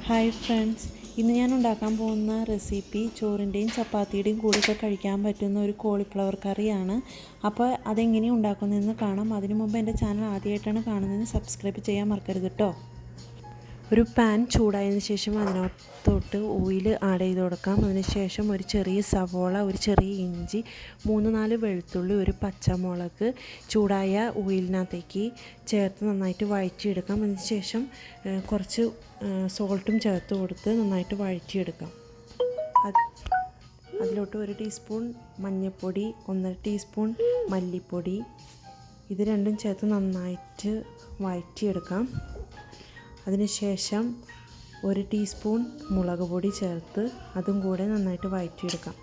Hi friends, ഇന്ന് ഞാൻ ഉണ്ടാക്കാൻ പോകുന്ന റെസിപ്പി ചോറിൻ്റെയും ചപ്പാത്തിയുടെയും കൂടെയൊക്കെ കഴിക്കാൻ പറ്റുന്ന ഒരു കോളിഫ്ലവർ കറിയാണ്. അപ്പോൾ അതെങ്ങനെയാണ് ഉണ്ടാക്കുന്നതെന്ന് കാണാം. അതിനു മുമ്പ് എൻ്റെ ചാനൽ ആദ്യമായിട്ടാണ് കാണുന്നതെന്ന് സബ്സ്ക്രൈബ് ചെയ്യാൻ മറക്കരുത് കേട്ടോ. ഒരു പാൻ ചൂടായതിനു ശേഷം അതിനകത്തോട്ട് ഓയിൽ ആഡ് ചെയ്ത് കൊടുക്കാം. അതിനുശേഷം ഒരു ചെറിയ സവോള, ഒരു ചെറിയ ഇഞ്ചി, 3-4 വെളുത്തുള്ളി, ഒരു പച്ചമുളക് ചൂടായ ഓയിലിനകത്തേക്ക് ചേർത്ത് നന്നായിട്ട് വഴറ്റിയെടുക്കാം. അതിനുശേഷം കുറച്ച് സോൾട്ടും ചേർത്ത് കൊടുത്ത് നന്നായിട്ട് വഴറ്റിയെടുക്കാം. അതിലോട്ട് 1 ടീസ്പൂൺ മഞ്ഞൾപ്പൊടി, 1.5 ടീസ്പൂൺ മല്ലിപ്പൊടി, ഇത് രണ്ടും ചേർത്ത് നന്നായിട്ട് വഴറ്റിയെടുക്കാം. അതിനുശേഷം 1 ടീസ്പൂൺ മുളക് പൊടി ചേർത്ത് അതും കൂടെ നന്നായിട്ട് വഴറ്റിയെടുക്കാം.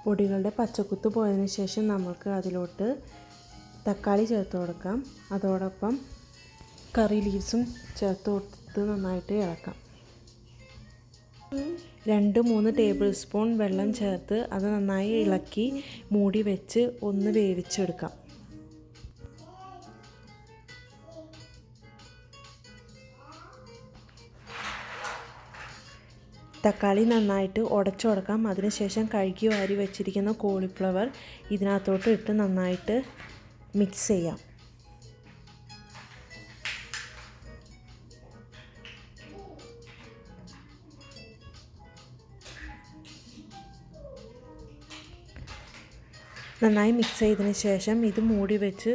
പൊടികളുടെ പച്ചക്കുത്ത് പോയതിനു ശേഷം നമുക്ക് അതിലോട്ട് തക്കാളി ചേർത്ത് കൊടുക്കാം. അതോടൊപ്പം കറി ലീവ്സും ചേർത്ത് കൊടുത്ത് നന്നായിട്ട് ഇളക്കാം. 2-3 ടേബിൾ സ്പൂൺ വെള്ളം ചേർത്ത് അത് നന്നായി ഇളക്കി മൂടി വെച്ച് ഒന്ന് വേവിച്ചെടുക്കാം. തക്കാളി നന്നായിട്ട് ഉടച്ചു കൊടുക്കാം. അതിനുശേഷം കഴുകി വാരി വെച്ചിരിക്കുന്ന കോളിഫ്ലവർ ഇതിനകത്തോട്ട് ഇട്ട് നന്നായിട്ട് മിക്സ് ചെയ്യാം. നന്നായി മിക്സ് ചെയ്തതിന് ശേഷം ഇത് മൂടി വെച്ച്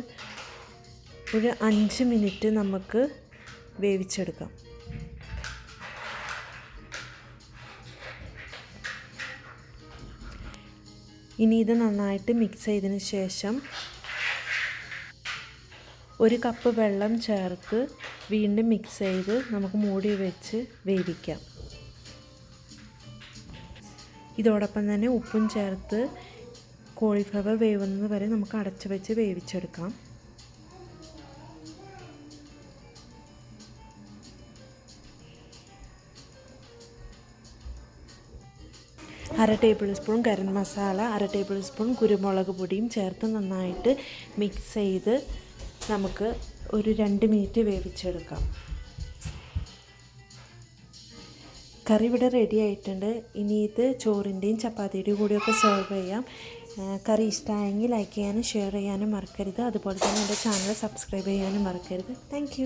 ഒരു 5 മിനിറ്റ് നമുക്ക് വേവിച്ചെടുക്കാം. ഇനി ഇത് നന്നായിട്ട് മിക്സ് ചെയ്തതിന് ശേഷം 1 കപ്പ് വെള്ളം ചേർത്ത് വീണ്ടും മിക്സ് ചെയ്ത് നമുക്ക് മൂടി വെച്ച് വേവിക്കാം. ഇതോടൊപ്പം തന്നെ ഉപ്പും ചേർത്ത് കോളിഫ്ലവർ വേവുന്നത് വരെ നമുക്ക് അടച്ചു വെച്ച് വേവിച്ചെടുക്കാം. അര table spoon garam masala, 1/2 table spoon കുരുമുളക് പൊടിയും ചേർത്ത് നന്നായിട്ട് മിക്സ് ചെയ്ത് നമുക്ക് ഒരു 2 മിനിറ്റ് വേവിച്ചെടുക്കാം. കറി ഇവിടെ റെഡി ആയിട്ടുണ്ട്. ഇനി ഇത് ചോറിൻ്റെയും ചപ്പാത്തിയുടെയും കൂടെയൊക്കെ സെർവ് ചെയ്യാം. കറി ഇഷ്ടമായെങ്കിൽ ലൈക്ക് ചെയ്യാനും ഷെയർ ചെയ്യാനും മറക്കരുത്. അതുപോലെ തന്നെ എൻ്റെ ചാനൽ സബ്സ്ക്രൈബ് ചെയ്യാനും മറക്കരുത്. താങ്ക്